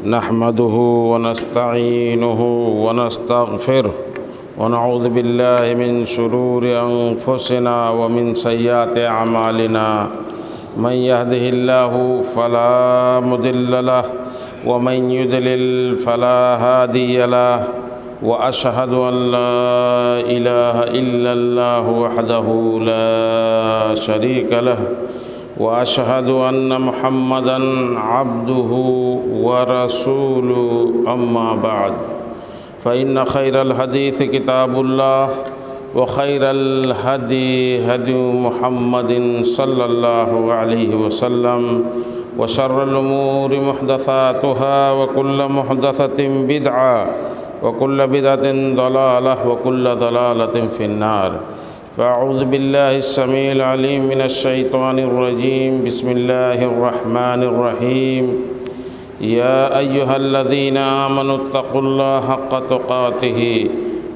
نحمده ونستعينه ونستغفره ونعوذ بالله من شرور أنفسنا ومن سيئات أعمالنا من يهده الله فلا مضل له ومن يضلل فلا هادي له وأشهد أن لا إله إلا الله وحده لا شريك له وأشهد أن محمدًا عبده ورسوله أما بعد فإن خير الحديث كتاب الله وخير الهدي هدي محمد صلى الله عليه وسلم وشر الأمور محدثاتها وكل محدثة بدعة وكل بدعة ضلالة وكل ضلالة في النار فأعوذ بالله السميع العليم من الشيطان الرجيم بسم الله الرحمن الرحيم يا أيها الذين آمنوا اتقوا الله حق تقاته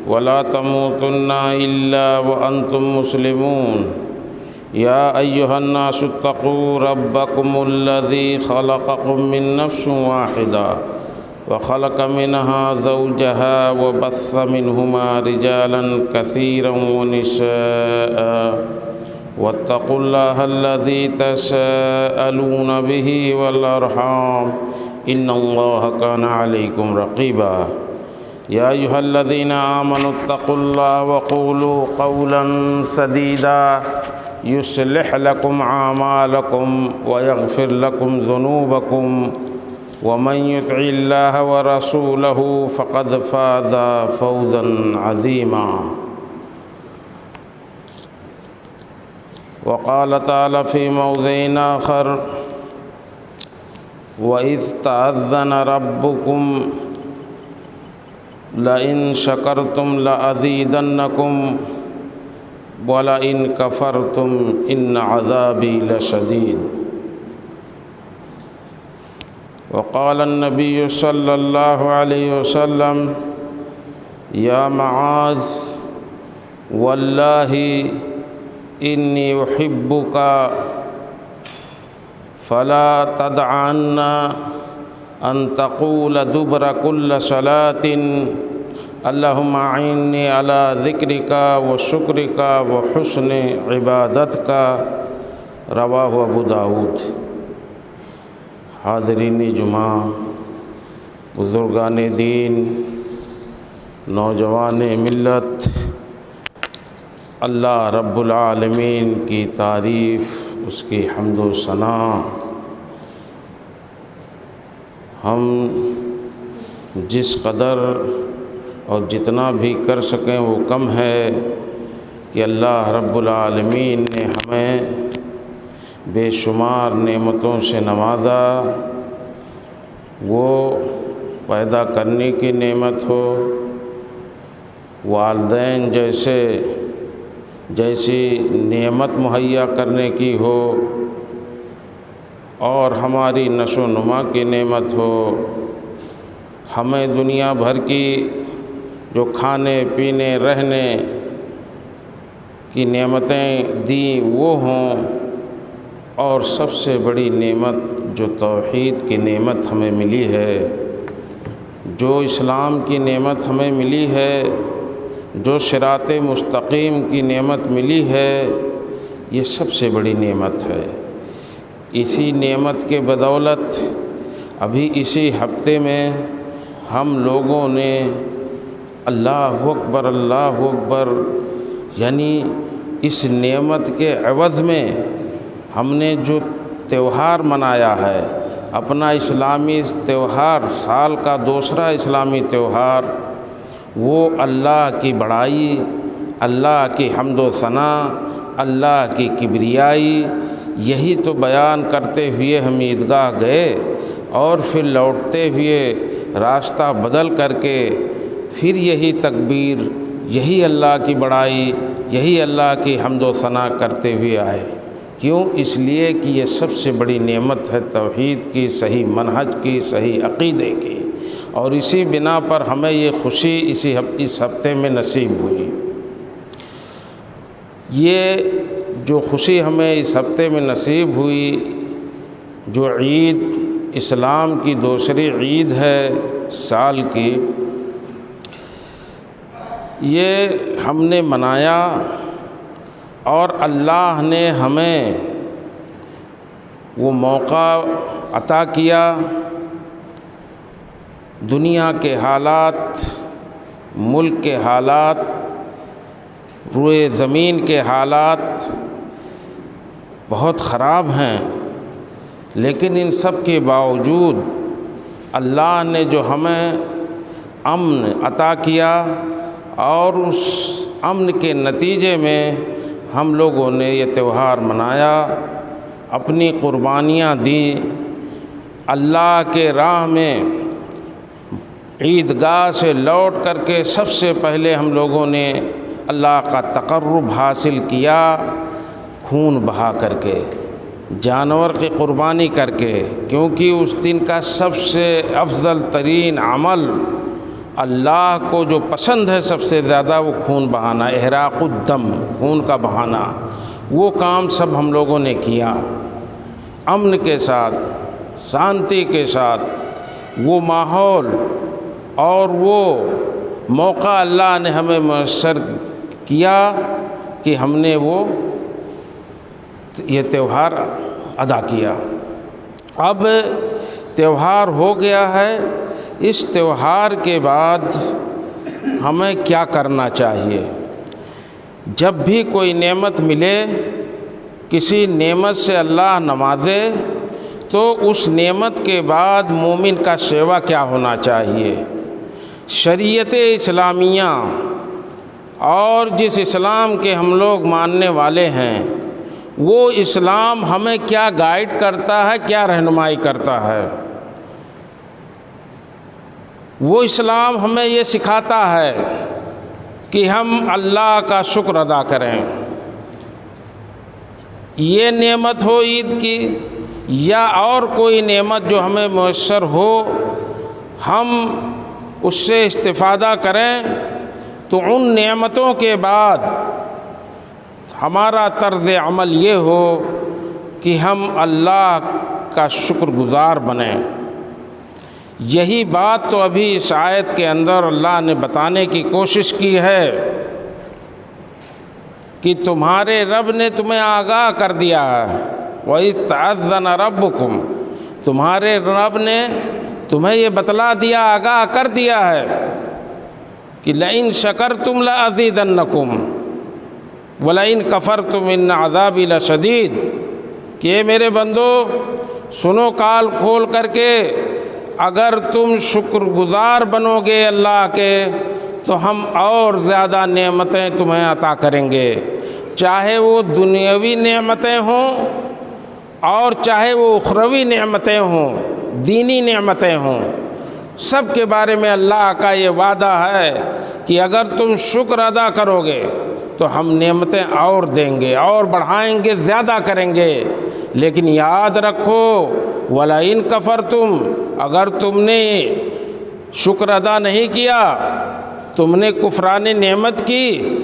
ولا تموتن إلا وأنتم مسلمون يا أيها الناس اتقوا ربكم الذي خلقكم من نفس واحدة وخلق منها زوجها وبث منهما رجالا كثيرا ونساء واتقوا الله الذي تساءلون به والأرحام إن الله كان عليكم رقيبا يا أيها الذين آمنوا اتقوا الله وقولوا قولا سديدا يصلح لكم أعمالكم ويغفر لكم ذنوبكم ومن يطع الله ورسوله فقد فاز فوزا عظيما وقال تعالى في موضع آخر وإذ تأذن ربكم لئن شكرتم لأزيدنكم ولئن كفرتم إن عذابي لشديد وقال النبي صلى الله عليه وسلم يا معاذ والله إني أحبك فلا تدعن أن تقول دبر كل صلاة اللهم أعني على ذكرك وشكرك وحسن عبادتك رواه ابو داود حاضرین جمعہ، بزرگان دین، نوجوان ملت، اللہ رب العالمین کی تعریف، اس کی حمد و ثنا ہم جس قدر اور جتنا بھی کر سکیں وہ کم ہے کہ اللہ رب العالمین نے ہمیں بے شمار نعمتوں سے نوازا، وہ پیدا کرنے کی نعمت ہو، والدین جیسی نعمت مہیا کرنے کی ہو، اور ہماری نشو و نما کی نعمت ہو، ہمیں دنیا بھر کی جو کھانے پینے رہنے کی نعمتیں دیں وہ ہوں، اور سب سے بڑی نعمت جو توحید کی نعمت ہمیں ملی ہے، جو اسلام کی نعمت ہمیں ملی ہے، جو صراط مستقیم کی نعمت ملی ہے، یہ سب سے بڑی نعمت ہے۔ اسی نعمت کے بدولت ابھی اسی ہفتے میں ہم لوگوں نے اللہ اکبر یعنی اس نعمت کے عوض میں ہم نے جو تہوار منایا ہے، اپنا اسلامی تہوار، سال کا دوسرا اسلامی تہوار، وہ اللہ کی بڑائی، اللہ کی حمد و ثنا، اللہ کی کبریائی، یہی تو بیان کرتے ہوئے ہم عیدگاہ گئے، اور پھر لوٹتے ہوئے راستہ بدل کر کے پھر یہی تکبیر، یہی اللہ کی بڑائی، یہی اللہ کی حمد و ثنا کرتے ہوئے آئے۔ کیوں؟ اس لیے کہ یہ سب سے بڑی نعمت ہے توحید کی، صحیح منہج کی، صحیح عقیدے کی، اور اسی بنا پر ہمیں یہ خوشی اس ہفتے میں نصیب ہوئی۔ یہ جو خوشی ہمیں اس ہفتے میں نصیب ہوئی، جو عید اسلام کی دوسری عید ہے سال کی، یہ ہم نے منایا اور اللہ نے ہمیں وہ موقع عطا کیا۔ دنیا کے حالات، ملک کے حالات، روئے زمین کے حالات بہت خراب ہیں، لیکن ان سب کے باوجود اللہ نے جو ہمیں امن عطا کیا اور اس امن کے نتیجے میں ہم لوگوں نے یہ تہوار منایا، اپنی قربانیاں دیں، اللہ کے راہ میں عیدگاہ سے لوٹ کر کے سب سے پہلے ہم لوگوں نے اللہ کا تقرب حاصل کیا، خون بہا کر کے، جانور کی قربانی کر کے، کیونکہ اس دن کا سب سے افضل ترین عمل اللہ کو جو پسند ہے سب سے زیادہ وہ خون بہانا، احراق الدم، خون کا بہانا، وہ کام سب ہم لوگوں نے کیا امن کے ساتھ، شانتی کے ساتھ۔ وہ ماحول اور وہ موقع اللہ نے ہمیں میسر کیا کہ ہم نے یہ تہوار ادا کیا۔ اب تہوار ہو گیا ہے، اس تہوار کے بعد ہمیں کیا کرنا چاہیے؟ جب بھی کوئی نعمت ملے، کسی نعمت سے اللہ نوازے، تو اس نعمت کے بعد مومن کا سیوا کیا ہونا چاہیے؟ شریعت اسلامیہ اور جس اسلام کے ہم لوگ ماننے والے ہیں، وہ اسلام ہمیں کیا گائیڈ کرتا ہے، کیا رہنمائی کرتا ہے؟ وہ اسلام ہمیں یہ سکھاتا ہے کہ ہم اللہ کا شکر ادا کریں۔ یہ نعمت ہو عید کی یا اور کوئی نعمت جو ہمیں میسر ہو، ہم اس سے استفادہ کریں، تو ان نعمتوں کے بعد ہمارا طرز عمل یہ ہو کہ ہم اللہ کا شکر گزار بنیں۔ یہی بات تو ابھی اس آیت کے اندر اللہ نے بتانے کی کوشش کی ہے کہ تمہارے رب نے تمہیں آگاہ کر دیا ہے، وَإِذْ تَأَذَّنَ رَبُّكُمْ، تمہارے رب نے تمہیں یہ بتلا دیا، آگاہ کر دیا ہے کہ لَئِن شَكَرْتُمْ لَأَزِيدَنَّكُمْ وَلَئِن كَفَرْتُمْ إِنَّ عَذَابِي لَشَدِيدٌ، کہ میرے بندو سنو کال کھول کر کے، اگر تم شکر گزار بنو گے اللہ کے تو ہم اور زیادہ نعمتیں تمہیں عطا کریں گے، چاہے وہ دنیاوی نعمتیں ہوں اور چاہے وہ اخروی نعمتیں ہوں، دینی نعمتیں ہوں، سب کے بارے میں اللہ کا یہ وعدہ ہے کہ اگر تم شکر ادا کرو گے تو ہم نعمتیں اور دیں گے، اور بڑھائیں گے، زیادہ کریں گے۔ لیکن یاد رکھو وَلَئِن كَفَرْتُمْ، اگر تم نے شکر ادا نہیں کیا، تم نے کفران نعمت کی،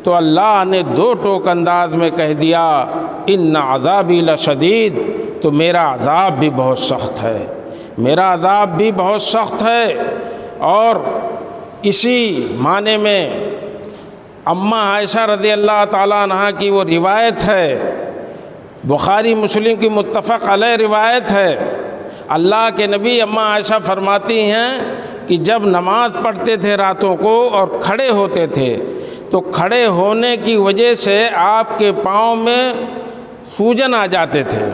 تو اللہ نے دو ٹوک انداز میں کہہ دیا اِنَّ عَذَابِي لَشَدِيدٌ، تو میرا عذاب بھی بہت سخت ہے، میرا عذاب بھی بہت سخت ہے۔ اور اسی معنی میں اماں عائشہ رضی اللہ تعالیٰ عنہ کی وہ روایت ہے، بخاری مسلم کی متفق علیہ روایت ہے، اللہ کے نبی اماں عائشہ فرماتی ہیں کہ جب نماز پڑھتے تھے راتوں کو اور کھڑے ہوتے تھے، تو کھڑے ہونے کی وجہ سے آپ کے پاؤں میں سوجن آ جاتے تھے۔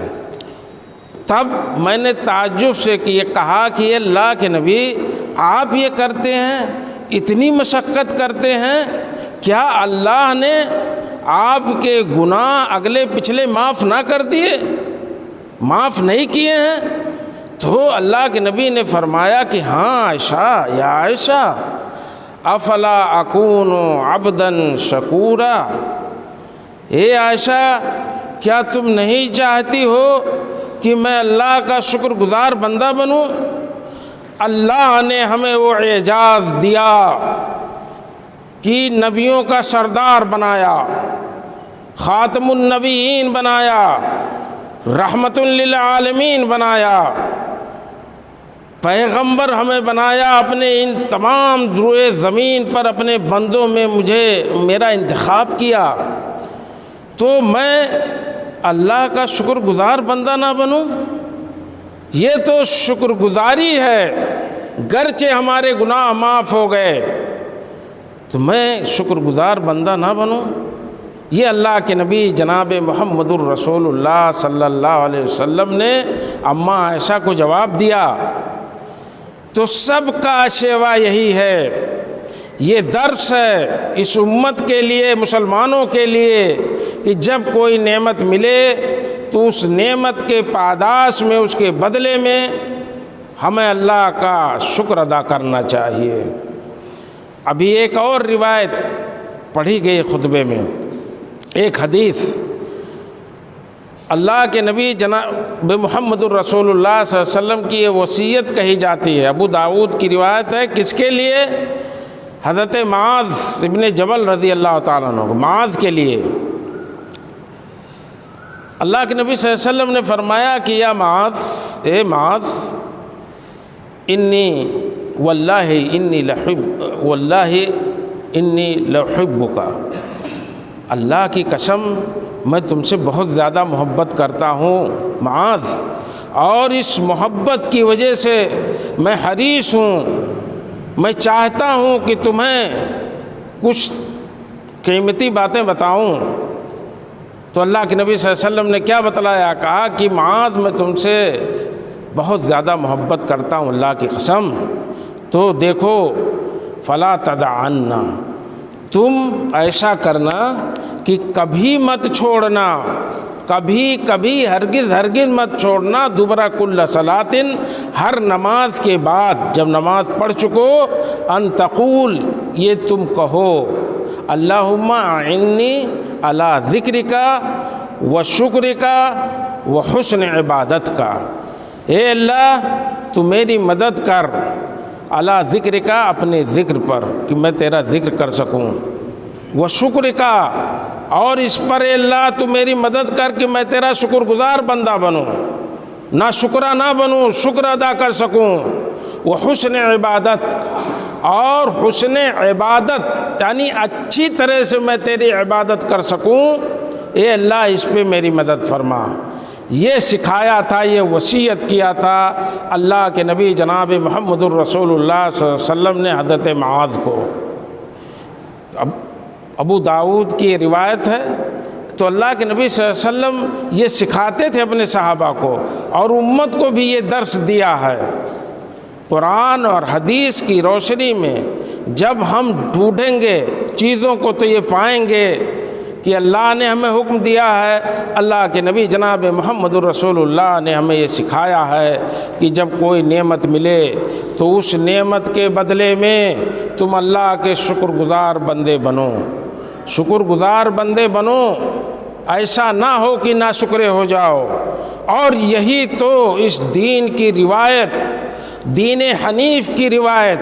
تب میں نے تعجب سے یہ کہا کہ اللہ کے نبی آپ یہ کرتے ہیں، اتنی مشقت کرتے ہیں، کیا اللہ نے آپ کے گناہ اگلے پچھلے معاف نہ کر دیے، معاف نہیں کیے ہیں؟ تو اللہ کے نبی نے فرمایا کہ ہاں عائشہ، یا عائشہ افلا اکون عبدا شکورا، اے عائشہ کیا تم نہیں چاہتی ہو کہ میں اللہ کا شکر گزار بندہ بنوں؟ اللہ نے ہمیں وہ اعزاز دیا کہ نبیوں کا سردار بنایا، خاتم النبیین بنایا، رحمت للعالمین بنایا، پیغمبر ہمیں بنایا، اپنے ان تمام روئے زمین پر اپنے بندوں میں میرا انتخاب کیا، تو میں اللہ کا شکر گزار بندہ نہ بنوں؟ یہ تو شکر گزاری ہے، گرچہ ہمارے گناہ معاف ہو گئے تو میں شکر گزار بندہ نہ بنوں؟ یہ اللہ کے نبی جناب محمد الرسول اللہ صلی اللہ علیہ وسلم نے اماں عائشہ کو جواب دیا۔ تو سب کا شیوا یہی ہے، یہ درس ہے اس امت کے لیے، مسلمانوں کے لیے، کہ جب کوئی نعمت ملے تو اس نعمت کے پاداش میں، اس کے بدلے میں ہمیں اللہ کا شکر ادا کرنا چاہیے۔ ابھی ایک اور روایت پڑھی گئی خطبے میں، ایک حدیث اللہ کے نبی جناب محمد الرسول اللہ صلی اللہ علیہ وسلم کی یہ وصیت کہی جاتی ہے۔ ابو داؤد کی روایت ہے، کس کے لیے؟ حضرت معاذ ابن جبل رضی اللہ تعالیٰ عنہ، معاذ کے لیے۔ اللہ کے نبی صلی اللہ علیہ وسلم نے فرمایا کہ یا معاذ، اے معاذ، واللہ انی لأحبک، اللہ کی قسم میں تم سے بہت زیادہ محبت کرتا ہوں معاذ، اور اس محبت کی وجہ سے میں حریص ہوں، میں چاہتا ہوں کہ تمہیں کچھ قیمتی باتیں بتاؤں۔ تو اللہ کے نبی صلی اللہ علیہ وسلم نے کیا بتلایا؟ کہا کہ معاذ میں تم سے بہت زیادہ محبت کرتا ہوں اللہ کی قسم، تو دیکھو فلا تدعنا، تم ایسا کرنا کہ کبھی مت چھوڑنا، کبھی ہرگز مت چھوڑنا، دبر کل صلاۃ، ہر نماز کے بعد جب نماز پڑھ چکو، ان تقول، یہ تم کہو، اللہم اعنی علی ذکرک و شکرک و حسن عبادتک، اے اللہ تو میری مدد کر، علی ذکرک، اپنے ذکر پر، کہ میں تیرا ذکر کر سکوں، و شکرک، اور اس پر اے اللہ تو میری مدد کر کہ میں تیرا شکر گزار بندہ بنوں، نہ شکرہ نہ بنوں، شکر ادا کر سکوں، وہ حسن عبادت، اور حسن عبادت یعنی اچھی طرح سے میں تیری عبادت کر سکوں، اے اللہ اس پہ میری مدد فرما۔ یہ سکھایا تھا، یہ وصیت کیا تھا اللہ کے نبی جناب محمد الرسول اللہ صلی اللہ علیہ وسلم نے حضرت معاذ کو۔ ابو داؤد کی روایت ہے، تو اللہ کے نبی صلی اللہ علیہ وسلم یہ سکھاتے تھے اپنے صحابہ کو، اور امت کو بھی یہ درس دیا ہے۔ قرآن اور حدیث کی روشنی میں جب ہم ڈھونڈیں گے چیزوں کو تو یہ پائیں گے کہ اللہ نے ہمیں حکم دیا ہے، اللہ کے نبی جناب محمد الرسول اللہ نے ہمیں یہ سکھایا ہے کہ جب کوئی نعمت ملے تو اس نعمت کے بدلے میں تم اللہ کے شکر گزار بندے بنو، شکر گزار بندے بنو، ایسا نہ ہو کہ ناشکرے ہو جاؤ۔ اور یہی تو اس دین کی روایت، دین حنیف کی روایت،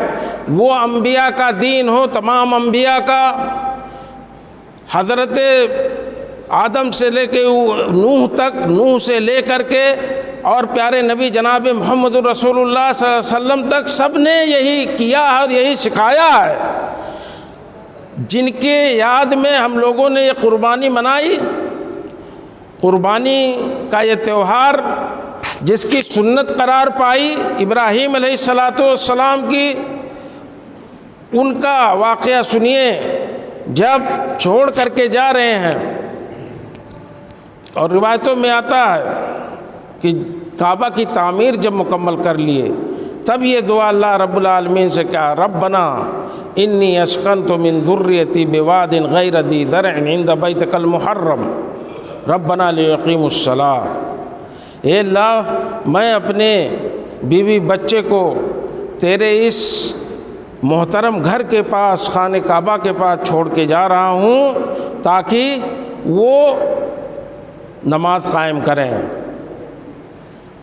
وہ انبیاء کا دین ہو، تمام انبیاء کا، حضرت آدم سے لے کے نوح تک، نوح سے لے کر کے اور پیارے نبی جناب محمد الرسول اللہ صلی اللہ علیہ وسلم تک، سب نے یہی کیا ہے اور یہی سکھایا ہے۔ جن کے یاد میں ہم لوگوں نے یہ قربانی منائی، قربانی کا یہ تہوار جس کی سنت قرار پائی ابراہیم علیہ السلام کی، ان کا واقعہ سنیے۔ جب چھوڑ کر کے جا رہے ہیں، اور روایتوں میں آتا ہے کہ کعبہ کی تعمیر جب مکمل کر لیے، تب یہ دعا اللہ رب العالمین سے کہا، ربنا انی اسکنت من ذریتی بواد غیر ذی زرع عند بیتک المحرم ربنا لیقیموا الصلاۃ، اے اللہ میں اپنے بیوی بچے کو تیرے اس محترم گھر کے پاس، خانہ کعبہ کے پاس چھوڑ کے جا رہا ہوں تاکہ وہ نماز قائم کریں،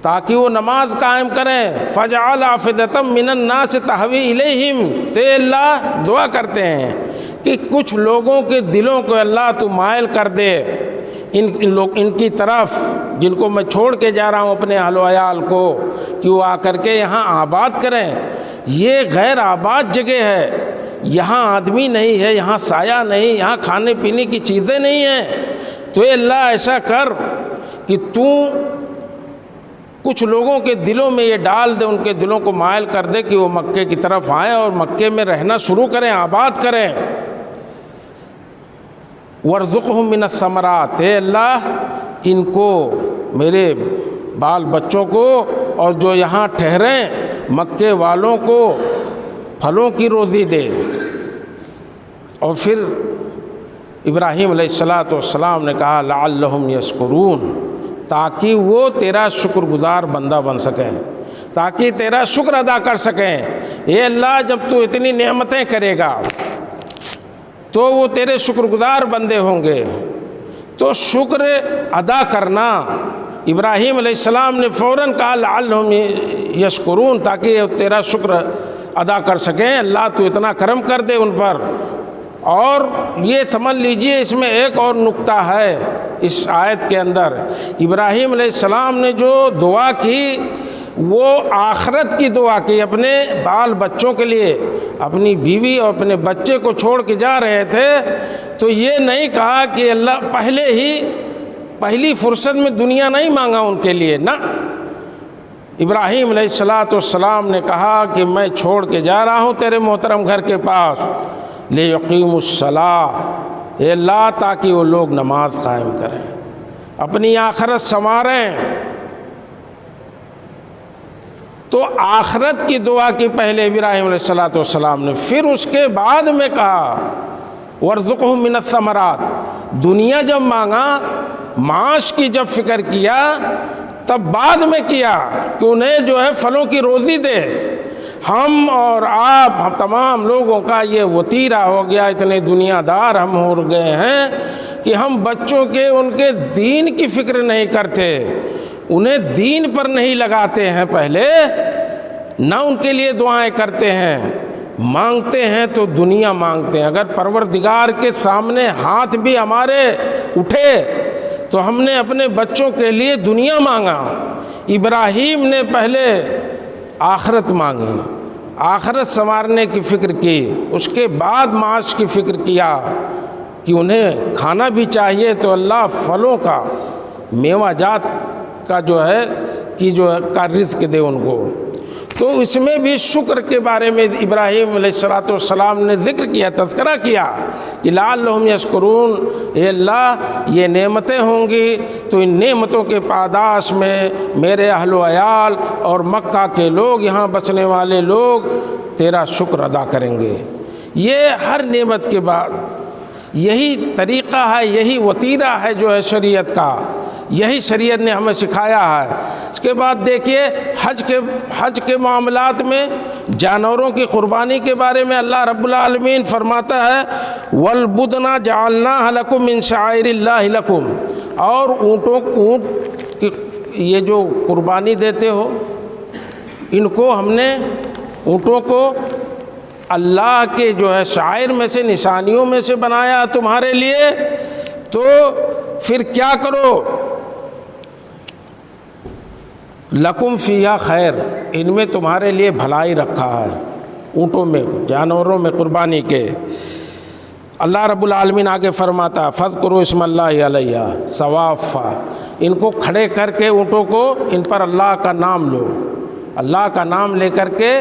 تاکہ وہ نماز قائم کریں۔ فَجْعَلْ أَفْئِدَةً مِّنَ النَّاسِ تَهْوِي إِلَيْهِمْ، تو اللہ دعا کرتے ہیں کہ کچھ لوگوں کے دلوں کو اللہ تو مائل کر دے ان کی طرف جن کو میں چھوڑ کے جا رہا ہوں اپنے اہل و عیال کو کہ وہ آ کر کے یہاں آباد کریں۔ یہ غیر آباد جگہ ہے، یہاں آدمی نہیں ہے، یہاں سایہ نہیں، یہاں کھانے پینے کی چیزیں نہیں ہیں۔ تو اے اللہ ایسا کر کہ تو کچھ لوگوں کے دلوں میں یہ ڈال دے، ان کے دلوں کو مائل کر دے کہ وہ مکے کی طرف آئیں اور مکے میں رہنا شروع کریں، آباد کریں۔ وارزقہم من الثمرات، اے اللہ ان کو، میرے بال بچوں کو اور جو یہاں ٹھہریں مکے والوں کو پھلوں کی روزی دے۔ اور پھر ابراہیم علیہ السلام نے کہا لعلہم یشکرون، تاکہ وہ تیرا شکر گزار بندہ بن سکیں، تاکہ تیرا شکر ادا کر سکیں۔ اے اللہ جب تو اتنی نعمتیں کرے گا تو وہ تیرے شکر گزار بندے ہوں گے۔ تو شکر ادا کرنا، ابراہیم علیہ السلام نے فوراً کہا لعلہم یشکرون، تاکہ تیرا شکر ادا کر سکیں۔ اللہ تو اتنا کرم کر دے ان پر۔ اور یہ سمجھ لیجئے اس میں ایک اور نکتہ ہے اس آیت کے اندر، ابراہیم علیہ السلام نے جو دعا کی وہ آخرت کی دعا کی، اپنے بال بچوں کے لیے، اپنی بیوی اور اپنے بچے کو چھوڑ کے جا رہے تھے۔ تو یہ نہیں کہا کہ اللہ پہلی فرصت میں دنیا نہیں مانگا ان کے لیے، نہ، ابراہیم علیہ السلام نے کہا کہ میں چھوڑ کے جا رہا ہوں تیرے محترم گھر کے پاس، لیقیموا الصلاۃ، اے اللہ تاکہ وہ لوگ نماز قائم کریں، اپنی آخرت سنواریں۔ تو آخرت کی دعا کی پہلے ابراہیم علیہ السلام نے، پھر اس کے بعد میں کہا وارزقہم من الثمرات، دنیا جب مانگا، معاش کی جب فکر کیا، تب بعد میں کیا کہ انہیں جو ہے پھلوں کی روزی دے۔ ہم اور آپ، ہم تمام لوگوں کا یہ وتیرہ ہو گیا، اتنے دنیا دار ہم ہو گئے ہیں کہ ہم بچوں کے، ان کے دین کی فکر نہیں کرتے، انہیں دین پر نہیں لگاتے ہیں پہلے، نہ ان کے لیے دعائیں کرتے ہیں، مانگتے ہیں تو دنیا مانگتے ہیں۔ اگر پروردگار کے سامنے ہاتھ بھی ہمارے اٹھے تو ہم نے اپنے بچوں کے لیے دنیا مانگا۔ ابراہیم نے پہلے آخرت مانگی، آخرت سنوارنے کی فکر کی، اس کے بعد معاش کی فکر کیا کہ انہیں کھانا بھی چاہیے، تو اللہ پھلوں کا، میوہ جات کا جو ہے کا رزق دے ان کو۔ تو اس میں بھی شکر کے بارے میں ابراہیم علیہ السلام نے ذکر کیا، تذکرہ کیا کہ لعلہم یشکرون، اے اللہ یہ نعمتیں ہوں گی تو ان نعمتوں کے پاداش میں میرے اہل و عیال اور مکہ کے لوگ، یہاں بسنے والے لوگ تیرا شکر ادا کریں گے۔ یہ ہر نعمت کے بعد یہی طریقہ ہے، یہی وتیرہ ہے جو ہے شریعت کا، یہی شریعت نے ہمیں سکھایا ہے۔ اس کے بعد دیکھیے حج کے معاملات میں جانوروں کی قربانی کے بارے میں اللہ رب العالمین فرماتا ہے وَالْبُدْنَ جَعَلْنَاهَا لَكُم مِّن شَعَائِرِ اللَّهِ لَكُم، اور اونٹ کی یہ جو قربانی دیتے ہو، ان کو ہم نے، اونٹوں کو اللہ کے جو ہے شعائر میں سے، نشانیوں میں سے بنایا تمہارے لیے۔ تو پھر کیا کرو، لکم فیہا خیر، ان میں تمہارے لیے بھلائی رکھا ہے، اونٹوں میں، جانوروں میں قربانی کے۔ اللہ رب العالمین آگے فرماتا فاذکروا اسم اللہ علیہ صوافا، ان کو کھڑے کر کے، اونٹوں کو، ان پر اللہ کا نام لو، اللہ کا نام لے کر کے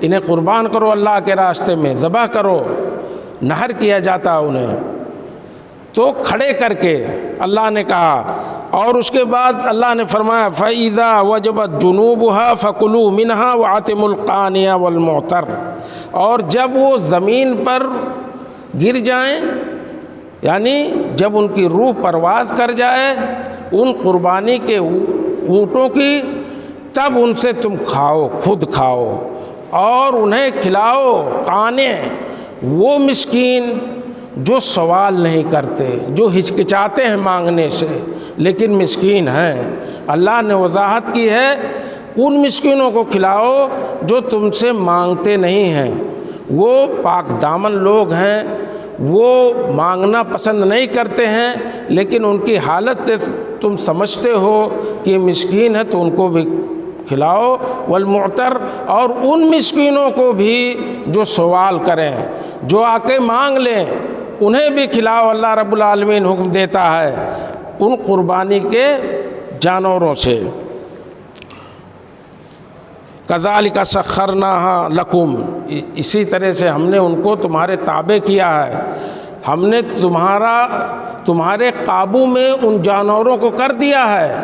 انہیں قربان کرو، اللہ کے راستے میں ذبح کرو، نحر کیا جاتا انہیں، تو کھڑے کر کے اللہ نے کہا۔ اور اس کے بعد اللہ نے فرمایا فَإِذَا وَجَبَتْ جُنُوبُهَا فَكُلُوا مِنْهَا وَأَطِعِمُوا الْقَانِعَ وَالْمُعْتَرَّ، اور جب وہ زمین پر گر جائیں، یعنی جب ان کی روح پرواز کر جائے ان قربانی کے اونٹوں کی، تب ان سے تم کھاؤ، خود کھاؤ اور انہیں کھلاؤ۔ قانع، وہ مسکین جو سوال نہیں کرتے، جو ہچکچاتے ہیں مانگنے سے لیکن مسکین ہیں، اللہ نے وضاحت کی ہے ان مسکینوں کو کھلاؤ جو تم سے مانگتے نہیں ہیں، وہ پاک دامن لوگ ہیں، وہ مانگنا پسند نہیں کرتے ہیں، لیکن ان کی حالت تم سمجھتے ہو کہ مسکین ہے تو ان کو بھی کھلاؤ، والمعتر، اور ان مسکینوں کو بھی جو سوال کریں، جو آ کے مانگ لیں، انہیں بھی کھلاؤ۔ اللہ رب العالمین حکم دیتا ہے ان قربانی کے جانوروں سے۔ کذالک سخرناہا لکم، اسی طرح سے ہم نے ان کو تمہارے تابع کیا ہے، ہم نے تمہارے قابو میں ان جانوروں کو کر دیا ہے،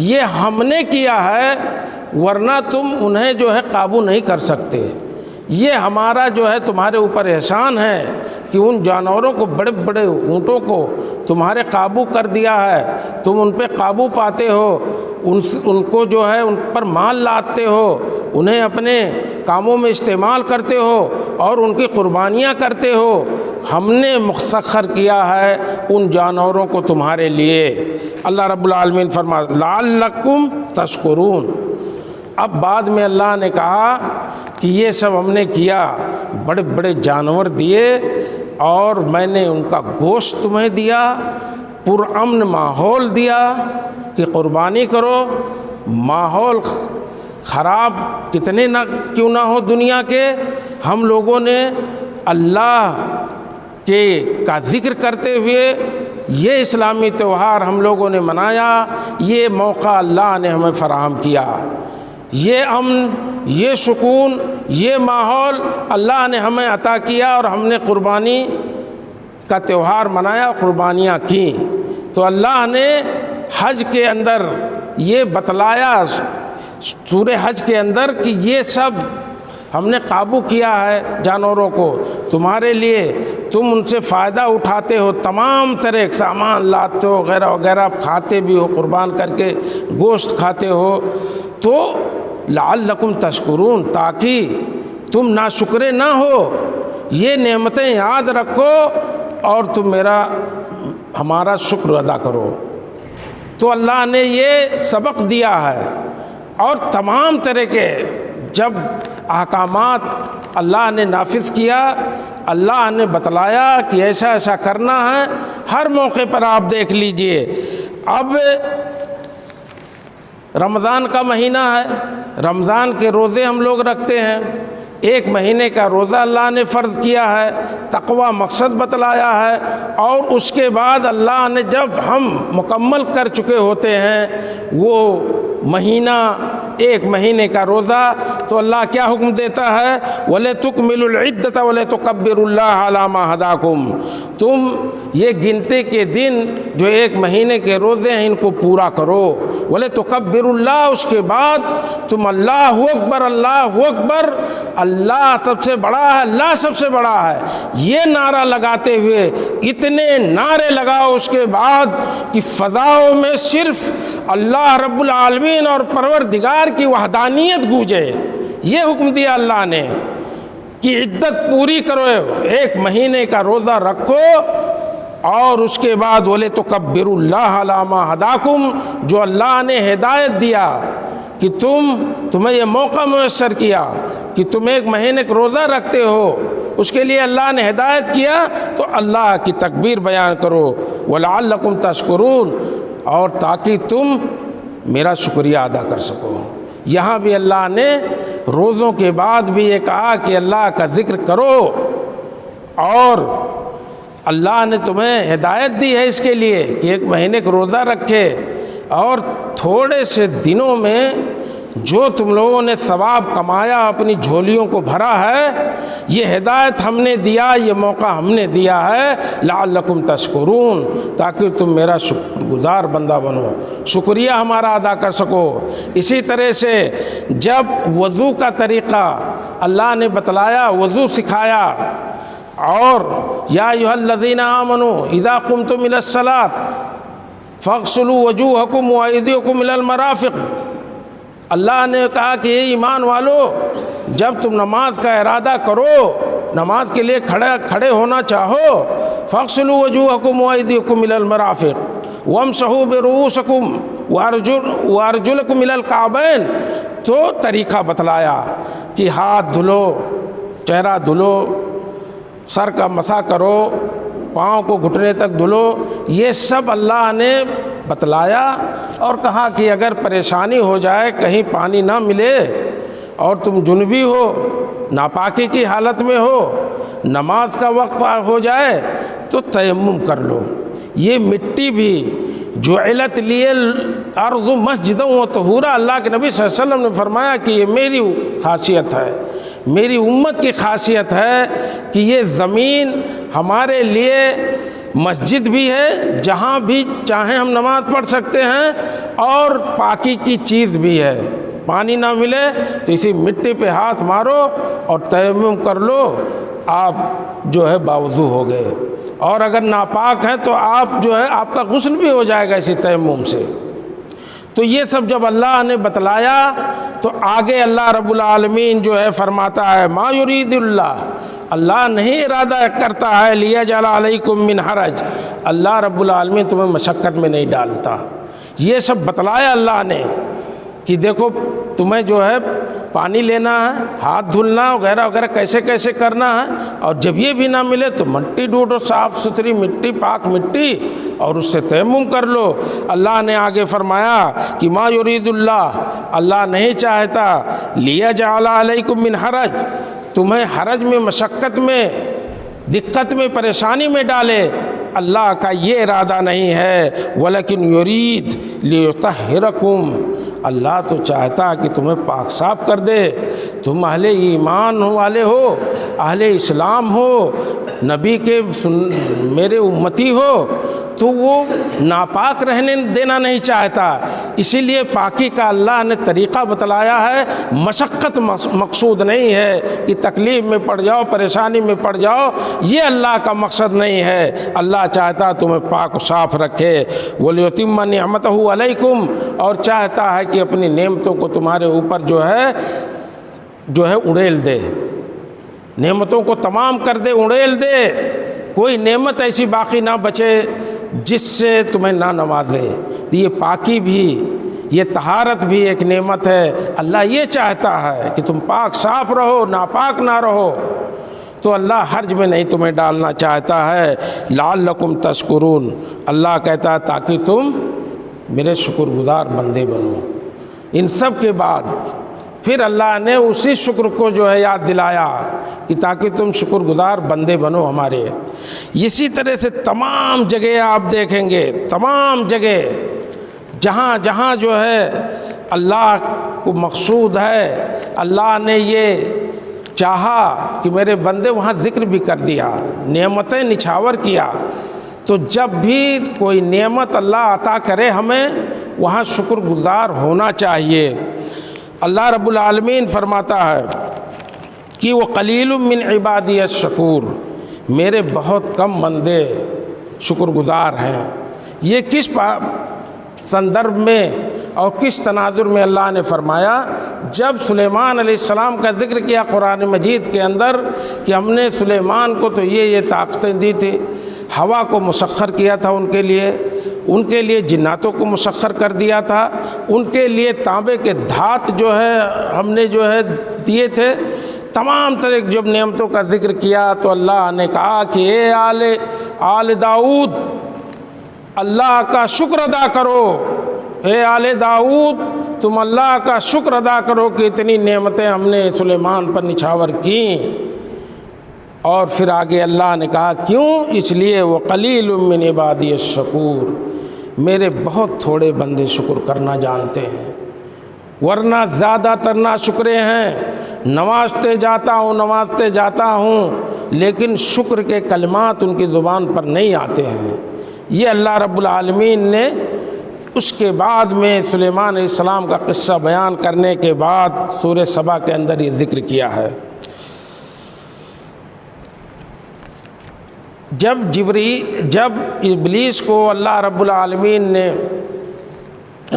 یہ ہم نے کیا ہے، ورنہ تم انہیں جو ہے قابو نہیں کر سکتے۔ یہ ہمارا جو ہے تمہارے اوپر احسان ہے کہ ان جانوروں کو، بڑے بڑے اونٹوں کو تمہارے قابو کر دیا ہے، تم ان پہ قابو پاتے ہو، ان کو جو ہے ان پر مال لاتے ہو، انہیں اپنے کاموں میں استعمال کرتے ہو اور ان کی قربانیاں کرتے ہو۔ ہم نے مسخر کیا ہے ان جانوروں کو تمہارے لیے۔ اللہ رب العالمین فرماتا لعلکم تشکرون۔ اب بعد میں اللہ نے کہا کہ یہ سب ہم نے کیا، بڑے بڑے جانور دیے اور میں نے ان کا گوشت تمہیں دیا، پرامن ماحول دیا کہ قربانی کرو۔ ماحول خراب کتنے نہ کیوں نہ ہو دنیا کے، ہم لوگوں نے اللہ کا ذکر کرتے ہوئے یہ اسلامی تہوار ہم لوگوں نے منایا، یہ موقع اللہ نے ہمیں فراہم کیا، یہ امن، یہ سکون، یہ ماحول اللہ نے ہمیں عطا کیا، اور ہم نے قربانی کا تہوار منایا، قربانیاں کیں۔ تو اللہ نے حج کے اندر یہ بتلایا، سورہ حج کے اندر، کہ یہ سب ہم نے قابو کیا ہے جانوروں کو تمہارے لیے، تم ان سے فائدہ اٹھاتے ہو، تمام طرح کے سامان لاتے ہو، وغیرہ وغیرہ، کھاتے بھی ہو، قربان کر کے گوشت کھاتے ہو، تو لعلکم تشکرون، تاکہ تم ناشکرے نہ ہو، یہ نعمتیں یاد رکھو اور تم ہمارا شکر ادا کرو۔ تو اللہ نے یہ سبق دیا ہے، اور تمام طرح کے جب احکامات اللہ نے نافذ کیا، اللہ نے بتلایا کہ ایسا ایسا کرنا ہے، ہر موقع پر آپ دیکھ لیجئے۔ اب رمضان کا مہینہ ہے، رمضان کے روزے ہم لوگ رکھتے ہیں، ایک مہینے کا روزہ اللہ نے فرض کیا ہے، تقوی مقصد بتلایا ہے، اور اس کے بعد اللہ نے جب ہم مکمل کر چکے ہوتے ہیں وہ مہینہ، ایک مہینے کا روزہ، تو اللہ کیا حکم دیتا ہے؟ وَلَتُكْمِلُوا الْعِدَّةَ وَلَتُكَبِّرُوا اللَّهَ عَلَىٰ مَا هَدَاكُمْ، تم یہ گنتے کے دن جو ایک مہینے کے روزے ہیں ان کو پورا کرو، وَلَتُكَبِّرُوا اللَّهَ، اس کے بعد تم اللہ اکبر، اللہ اکبر، اللہ سب سے بڑا ہے، اللہ سب سے بڑا ہے، یہ نعرہ لگاتے ہوئے، اتنے نعرے لگاؤ اس کے بعد کہ فضاؤں میں صرف اللہ رب العالمین اور پروردگار کی وحدانیت گونجے۔ یہ حکم دیا اللہ نے کہ عدت پوری کرو، ایک مہینے کا روزہ رکھو، اور اس کے بعد وَلِتُكَبِّرُوا اللَّهَ عَلَىٰ مَا هَدَاكُمْ، جو اللہ نے ہدایت دیا کہ تمہیں یہ موقع میسر کیا کہ تم ایک مہینے کا روزہ رکھتے ہو، اس کے لیے اللہ نے ہدایت کیا، تو اللہ کی تکبیر بیان کرو، وَلَعَلَّكُمْ تَشْكُرُونَ، اور تاکہ تم میرا شکریہ ادا کر سکو۔ یہاں بھی اللہ نے روزوں کے بعد بھی یہ کہا کہ اللہ کا ذکر کرو، اور اللہ نے تمہیں ہدایت دی ہے اس کے لیے کہ ایک مہینے کا روزہ رکھے، اور تھوڑے سے دنوں میں جو تم لوگوں نے ثواب کمایا، اپنی جھولیوں کو بھرا ہے، یہ ہدایت ہم نے دیا، یہ موقع ہم نے دیا ہے، لعلکم تشکرون، تاکہ تم میرا شکر گزار بندہ بنو، شکریہ ہمارا ادا کر سکو۔ اسی طرح سے جب وضو کا طریقہ اللہ نے بتلایا، وضو سکھایا، اور یا ایھا الذین آمنوا اذا قمتم الی الصلاۃ فاغسلوا وجوہکم وایدیکم الی المرافق، اللہ نے کہا کہ اے ایمان والو، جب تم نماز کا ارادہ کرو، نماز کے لیے کھڑے ہونا چاہو، فاغسلوا وجوہکم وایدیکم الی المرافق وامسحوا برؤوسکم وارجلکم الی الکعبین، تو طریقہ بتلایا کہ ہاتھ دھلو، چہرہ دھلو، سر کا مسح کرو، پاؤں کو گھٹنے تک دھلو، یہ سب اللہ نے بتلایا اور کہا کہ اگر پریشانی ہو جائے، کہیں پانی نہ ملے اور تم جنبی ہو، ناپاکی کی حالت میں ہو، نماز کا وقت ہو جائے تو تیمم کر لو۔ یہ مٹی بھی جعلت لیے الارض مسجدا و طہورا، اللہ کے نبی صلی اللہ علیہ وسلم نے فرمایا کہ یہ میری خاصیت ہے، میری امت کی خاصیت ہے کہ یہ زمین ہمارے لیے مسجد بھی ہے، جہاں بھی چاہیں ہم نماز پڑھ سکتے ہیں، اور پاکی کی چیز بھی ہے۔ پانی نہ ملے تو اسی مٹی پہ ہاتھ مارو اور تیمم کر لو، آپ جو ہے باوضو ہو گئے، اور اگر ناپاک ہیں تو آپ جو ہے آپ کا غسل بھی ہو جائے گا اسی تیمم سے۔ تو یہ سب جب اللہ نے بتلایا تو آگے اللہ رب العالمین جو ہے فرماتا ہے ما یرید اللہ نہیں ارادہ کرتا ہے لیجعل علیکم من حرج، اللہ رب العالمین تمہیں مشقت میں نہیں ڈالتا۔ یہ سب بتلایا اللہ نے کہ دیکھو تمہیں جو ہے پانی لینا ہے، ہاتھ دھلنا وغیرہ وغیرہ کیسے کیسے کرنا ہے، اور جب یہ بھی نہ ملے تو مٹی ڈھونڈو، صاف ستھری مٹی، پاک مٹی، اور اس سے تیمم کر لو۔ اللہ نے آگے فرمایا کہ ما یرید اللہ نہیں چاہتا لیجعل علیکم من حرج، تمہیں حرج میں، مشقت میں، دقت میں، پریشانی میں ڈالے، اللہ کا یہ ارادہ نہیں ہے۔ ولیکن یرید لیطہرکم، اللہ تو چاہتا ہے کہ تمہیں پاک صاف کر دے، تم اہل ایمان والے ہو، اہل اسلام ہو، نبی کے میرے امتی ہو، تو وہ ناپاک رہنے دینا نہیں چاہتا، اسی لیے پاکی کا اللہ نے طریقہ بتلایا ہے۔ مشقت مقصود نہیں ہے کہ تکلیف میں پڑ جاؤ، پریشانی میں پڑ جاؤ، یہ اللہ کا مقصد نہیں ہے۔ اللہ چاہتا ہے تمہیں پاک و صاف رکھے، وَلِيُتِمَّ نِعْمَتَهُ عَلَيْكُمْ، اور چاہتا ہے کہ اپنی نعمتوں کو تمہارے اوپر جو ہے اڑیل دے، نعمتوں کو تمام کر دے، اڑیل دے، کوئی نعمت ایسی باقی نہ بچے جس سے تمہیں نہ نوازے۔ تو یہ پاکی بھی، یہ طہارت بھی ایک نعمت ہے۔ اللہ یہ چاہتا ہے کہ تم پاک صاف رہو، ناپاک نہ رہو، تو اللہ حرج میں نہیں تمہیں ڈالنا چاہتا ہے۔ لعلکم تشکرون، اللہ کہتا ہے تاکہ تم میرے شکر گزار بندے بنو۔ ان سب کے بعد پھر اللہ نے اسی شکر کو جو ہے یاد دلایا کہ تاکہ تم شکر گزار بندے بنو ہمارے۔ اسی طرح سے تمام جگہ آپ دیکھیں گے، تمام جگہ جہاں جہاں جو ہے اللہ کو مقصود ہے، اللہ نے یہ چاہا کہ میرے بندے، وہاں ذکر بھی کر دیا، نعمتیں نچھاور کیا۔ تو جب بھی کوئی نعمت اللہ عطا کرے ہمیں، وہاں شکر گزار ہونا چاہیے۔ اللہ رب العالمین فرماتا ہے کہ وہ قلیل من عبادی الشکور، میرے بہت کم بندے شکر گزار ہیں۔ یہ کس سندرب میں اور کس تناظر میں اللہ نے فرمایا؟ جب سلیمان علیہ السلام کا ذکر کیا قرآن مجید کے اندر کہ ہم نے سلیمان کو تو یہ طاقتیں دی تھی، ہوا کو مسخر کیا تھا ان کے لیے جناتوں کو مسخر کر دیا تھا، ان کے لیے تانبے کے دھات جو ہے ہم نے جو ہے دیے تھے، تمام طرح جب نعمتوں کا ذکر کیا تو اللہ نے کہا کہ اے آل داؤد، اللہ کا شکر ادا کرو، اے آل داؤد تم اللہ کا شکر ادا کرو کہ اتنی نعمتیں ہم نے سلیمان پر نچھاور کیں۔ اور پھر آگے اللہ نے کہا کیوں؟ اس لیے وہ قلیل من عبادی الشکور، میرے بہت تھوڑے بندے شکر کرنا جانتے ہیں، ورنہ زیادہ تر ناشکرے ہیں۔ نوازتے جاتا ہوں لیکن شکر کے کلمات ان کی زبان پر نہیں آتے ہیں۔ یہ اللہ رب العالمین نے اس کے بعد میں سلیمان علیہ السلام کا قصہ بیان کرنے کے بعد سورہ سبا کے اندر یہ ذکر کیا ہے۔ جب ابلیس کو اللہ رب العالمین نے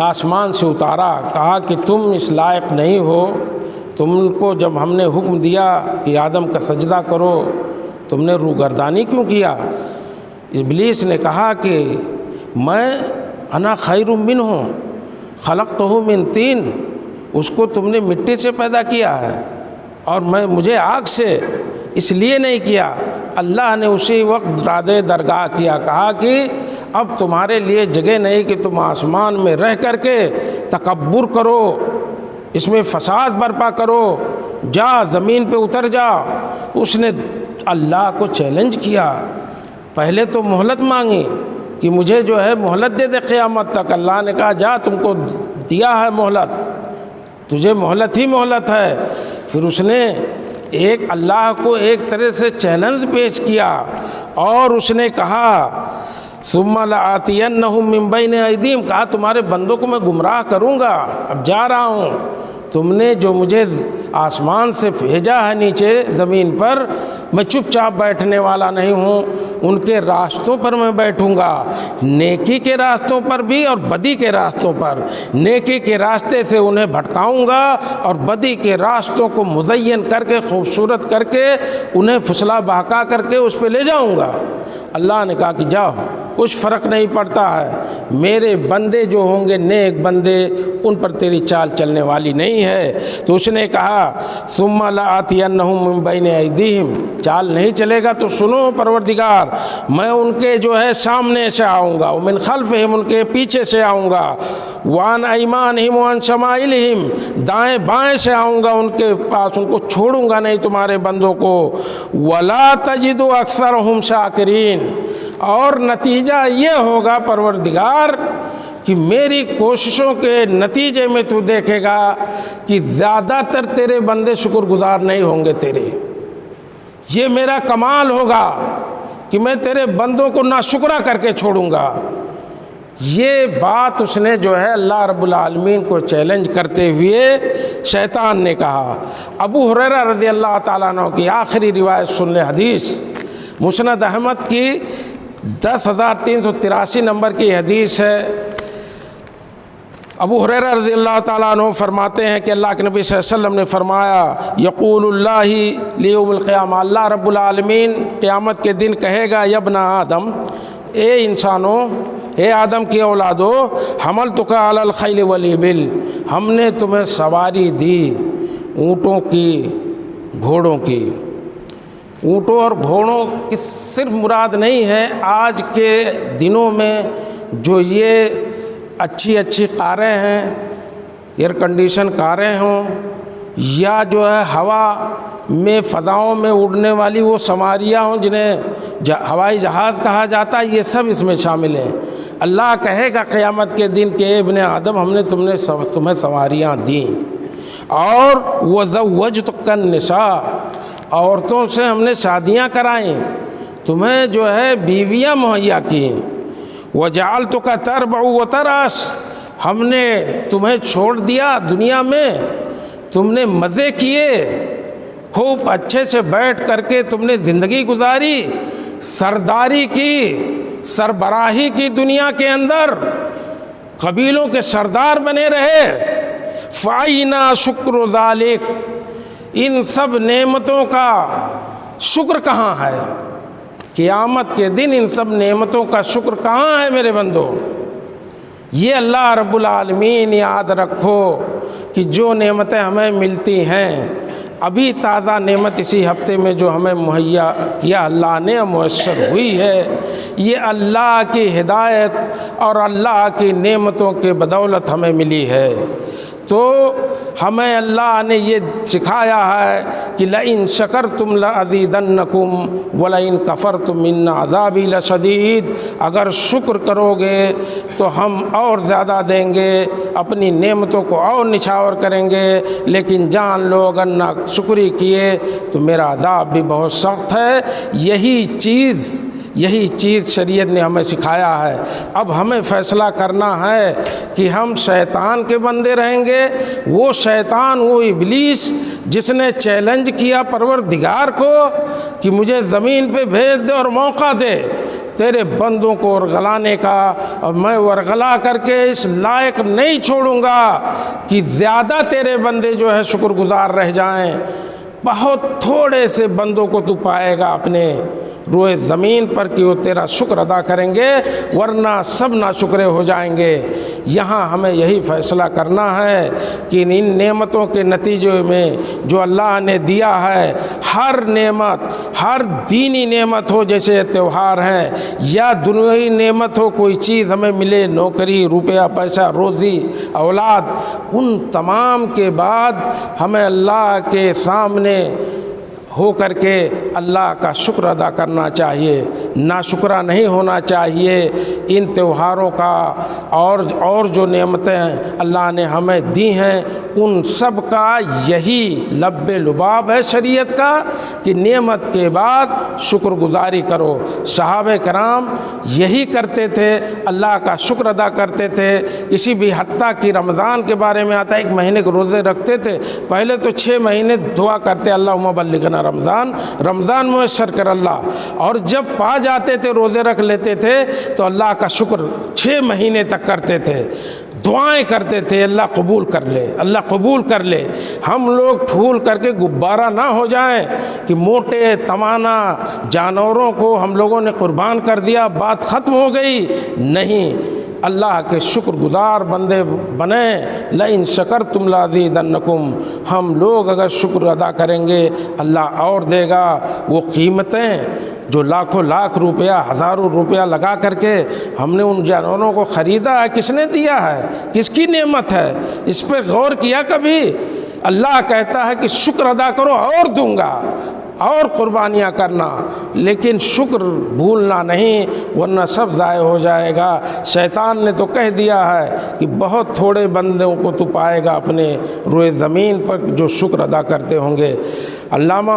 آسمان سے اتارا، کہا کہ تم اس لائق نہیں ہو، تم کو جب ہم نے حکم دیا کہ آدم کا سجدہ کرو، تم نے روگردانی کیوں کیا؟ ابلیس نے کہا کہ میں انا خیر منہ خلقتہ من طین، اس کو تم نے مٹی سے پیدا کیا ہے اور مجھے آگ سے، اس لیے نہیں کیا۔ اللہ نے اسی وقت راد درگاہ کیا، کہا کہ اب تمہارے لیے جگہ نہیں کہ تم آسمان میں رہ کر کے تکبر کرو، اس میں فساد برپا کرو، جا زمین پہ اتر جا۔ اس نے اللہ کو چیلنج کیا، پہلے تو مہلت مانگی کہ مجھے جو ہے مہلت دے دے قیامت تک۔ اللہ نے کہا جا، تم کو دیا ہے مہلت، تجھے مہلت ہی مہلت ہے۔ پھر اس نے اللہ کو ایک طرح سے چیلنج پیش کیا، اور اس نے کہا ثم لآتینہم من بین ایدیہم، کہا تمہارے بندوں کو میں گمراہ کروں گا، اب جا رہا ہوں، تم نے جو مجھے آسمان سے بھیجا ہے نیچے زمین پر، میں چپ چاپ بیٹھنے والا نہیں ہوں، ان کے راستوں پر میں بیٹھوں گا، نیکی کے راستوں پر بھی اور بدی کے راستوں پر۔ نیکی کے راستے سے انہیں بھٹکاؤں گا اور بدی کے راستوں کو مزین کر کے خوبصورت کر کے انہیں پھسلا بہکا کر کے اس پہ لے جاؤں گا۔ اللہ نے کہا کہ جاؤ، کچھ فرق نہیں پڑتا ہے، میرے بندے جو ہوں گے نیک بندے، ان پر تیری چال چلنے والی نہیں ہے۔ تو اس نے کہا ثم لآتینہم من بین ایدیہم، چال نہیں چلے گا تو سنو پروردگار، میں ان کے جو ہے سامنے سے آؤں گا، ومن خلفہم، ان کے پیچھے سے آؤں گا، وعن ایمانہم وعن شمائلہم، دائیں بائیں سے آؤں گا ان کے پاس، ان کو چھوڑوں گا نہیں تمہارے بندوں کو، ولا تجد اکثرہم شاکرین، اور نتیجہ یہ ہوگا پروردگار کہ میری کوششوں کے نتیجے میں تو دیکھے گا کہ زیادہ تر تیرے بندے شکر گزار نہیں ہوں گے تیرے۔ یہ میرا کمال ہوگا کہ میں تیرے بندوں کو ناشکرہ کر کے چھوڑوں گا۔ یہ بات اس نے جو ہے اللہ رب العالمین کو چیلنج کرتے ہوئے شیطان نے کہا۔ ابو ہریرہ رضی اللہ تعالیٰ عنہ کی آخری روایت سن لے، حدیث مسند احمد کی 10,383 نمبر کی حدیث ہے۔ ابو ہریرہ رضی اللہ تعالیٰ عنہ فرماتے ہیں کہ اللہ کے نبی صلی اللہ علیہ وسلم نے فرمایا یقول اللہ لیوم القیامہ، اللہ رب العالمین قیامت کے دن کہے گا یا ابن آدم، اے انسانوں، اے آدم کی اولادو، حملتک علی الخیل والابل، ہم نے تمہیں سواری دی اونٹوں کی، گھوڑوں کی۔ اونٹوں اور گھوڑوں کی صرف مراد نہیں ہے آج کے دنوں میں جو یہ اچھی کاریں ہیں، ایئر کنڈیشن کاریں ہوں، یا جو ہے ہوا میں فضاؤں میں اڑنے والی وہ سواریاں ہوں جنہیں ہوائی جہاز کہا جاتا ہے، یہ سب اس میں شامل ہیں۔ اللہ کہے گا قیامت کے دن کہ اے ابن آدم، ہم نے تمہیں سواریاں دیں، اور وزوجتک النساء، عورتوں سے ہم نے شادیاں کرائیں، تمہیں جو ہے بیویاں مہیا کیں، وجعلتک تربع وترعش، ہم نے تمہیں چھوڑ دیا دنیا میں، تم نے مزے کیے، خوب اچھے سے بیٹھ کر کے تم نے زندگی گزاری، سرداری کی، سربراہی کی دنیا کے اندر، قبیلوں کے سردار بنے رہے، فَأَيْنَ شُكْرُ ذَلِكَ، ان سب نعمتوں کا شکر کہاں ہے؟ قیامت کے دن ان سب نعمتوں کا شکر کہاں ہے میرے بندو؟ یہ اللہ رب العالمین یاد رکھو کہ جو نعمتیں ہمیں ملتی ہیں، ابھی تازہ نعمت اسی ہفتے میں جو ہمیں مہیا کیا اللہ نے میسر ہوئی ہے، یہ اللہ کی ہدایت اور اللہ کی نعمتوں کے بدولت ہمیں ملی ہے۔ تو ہمیں اللہ نے یہ سکھایا ہے کہ لئن شکرتم لازیدنکم ولئن کفرتم ان عذابی لشدید، اگر شکر کرو گے تو ہم اور زیادہ دیں گے، اپنی نعمتوں کو اور نچھاور کریں گے، لیکن جان لو اگر نہ شکری کیے تو میرا عذاب بھی بہت سخت ہے۔ یہی چیز شریعت نے ہمیں سکھایا ہے۔ اب ہمیں فیصلہ کرنا ہے کہ ہم شیطان کے بندے رہیں گے، وہ شیطان، وہ ابلیس جس نے چیلنج کیا پروردگار کو کہ مجھے زمین پہ بھیج دے اور موقع دے تیرے بندوں کو ورغلانے کا، اور میں ورغلا کر کے اس لائق نہیں چھوڑوں گا کہ زیادہ تیرے بندے جو ہے شکر گزار رہ جائیں۔ بہت تھوڑے سے بندوں کو تو پائے گا اپنے روئے زمین پر کہ وہ تیرا شکر ادا کریں گے، ورنہ سب ناشکرے ہو جائیں گے۔ یہاں ہمیں یہی فیصلہ کرنا ہے کہ ان نعمتوں کے نتیجے میں جو اللہ نے دیا ہے، ہر نعمت، ہر دینی نعمت ہو جیسے تہوار ہیں، یا دنیاوی نعمت ہو، کوئی چیز ہمیں ملے، نوکری، روپیہ، پیسہ، روزی، اولاد، ان تمام کے بعد ہمیں اللہ کے سامنے ہو کر کے اللہ کا شکر ادا کرنا چاہیے، ناشکرا نہیں ہونا چاہیے ان تہواروں کا۔ اور جو نعمتیں اللہ نے ہمیں دی ہیں ان سب کا یہی لب لباب ہے شریعت کا کہ نعمت کے بعد شکر گزاری کرو۔ صحابہ کرام یہی کرتے تھے، اللہ کا شکر ادا کرتے تھے۔ کسی بھی حتیٰ کہ رمضان کے بارے میں آتا ہے 1 مہینے کے روزے رکھتے تھے، پہلے تو 6 مہینے دعا کرتے اللہم بلغنا رمضان میسر کر اللہ، اور جب پا جاتے تھے روزے رکھ لیتے تھے تو اللہ کا شکر 6 مہینے تک کرتے تھے، دعائیں کرتے تھے اللہ قبول کر لے، اللہ قبول کر لے۔ ہم لوگ پھول کر کے غبارہ نہ ہو جائیں کہ موٹے توانا جانوروں کو ہم لوگوں نے قربان کر دیا، بات ختم ہو گئی، نہیں، اللہ کے شکر گزار بندے بنیں۔ لئن شکرتم لازیدنکم، ہم لوگ اگر شکر ادا کریں گے اللہ اور دے گا۔ وہ قیمتیں جو لاکھوں لاکھ روپیہ، ہزاروں روپیہ لگا کر کے ہم نے ان جانوروں کو خریدا ہے، کس نے دیا ہے، کس کی نعمت ہے، اس پہ غور کیا کبھی؟ اللہ کہتا ہے کہ شکر ادا کرو اور دوں گا، اور قربانیاں کرنا، لیکن شکر بھولنا نہیں ورنہ سب ضائع ہو جائے گا۔ شیطان نے تو کہہ دیا ہے کہ بہت تھوڑے بندوں کو تو پائے گا اپنے روئے زمین پر جو شکر ادا کرتے ہوں گے۔ علامہ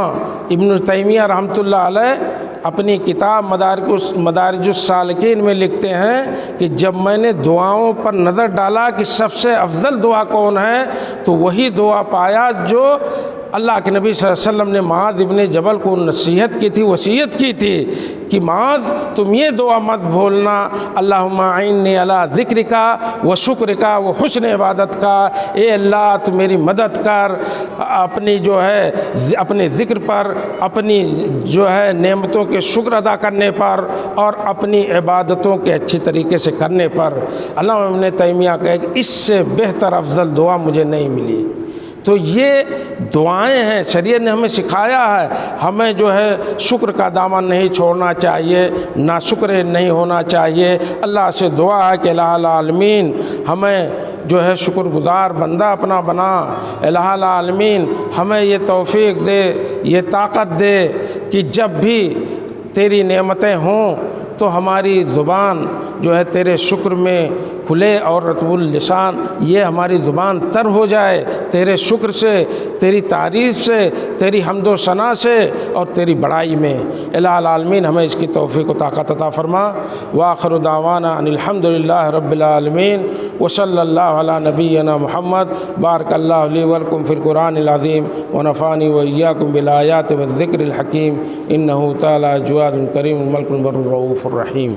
ابن تیمیہ رحمۃ اللہ علیہ اپنی کتاب مدارج السالکین میں لکھتے ہیں کہ جب میں نے دعاؤں پر نظر ڈالا کہ سب سے افضل دعا کون ہے تو وہی دعا پایا جو اللہ کے نبی صلی اللہ علیہ وسلم نے معاذ ابن جبل کو نصیحت کی تھی، وصیت کی تھی کہ معاذ تم یہ دعا مت بھولنا، اللہم اعنی علی ذکرک و شکرک و حسن عبادت کا، اے اللہ تو میری مدد کر اپنی جو ہے اپنے ذکر پر، اپنی جو ہے نعمتوں کے شکر ادا کرنے پر، اور اپنی عبادتوں کے اچھی طریقے سے کرنے پر۔ علامہ ابن تیمیہ کہے کہ اس سے بہتر افضل دعا مجھے نہیں ملی۔ تو یہ دعائیں ہیں، شریعت نے ہمیں سکھایا ہے، ہمیں جو ہے شکر کا دامن نہیں چھوڑنا چاہیے، ناشکر نہیں ہونا چاہیے۔ اللہ سے دعا ہے کہ الہ العالمین ہمیں جو ہے شکر گزار بندہ اپنا بنا، الہ العالمین ہمیں یہ توفیق دے، یہ طاقت دے کہ جب بھی تیری نعمتیں ہوں تو ہماری زبان جو ہے تیرے شکر میں کھلے اور رطب اللسان، یہ ہماری زبان تر ہو جائے تیرے شکر سے، تیری تعریف سے، تیری حمد و ثنا سے اور تیری بڑائی میں۔ الہ العالمین ہمیں اس کی توفیق و طاقت عطا فرما۔ وآخر دعوانا ان الحمد للہ رب العالمین وصلی اللہ علی نبینا محمد۔ بارک اللہ لی ولکم فی القرآن العظیم ونفعنی وإیاکم بالآیات والذکر الحکیم، انہ تعالی جواد کریم الملک البر الرؤوف الرحیم۔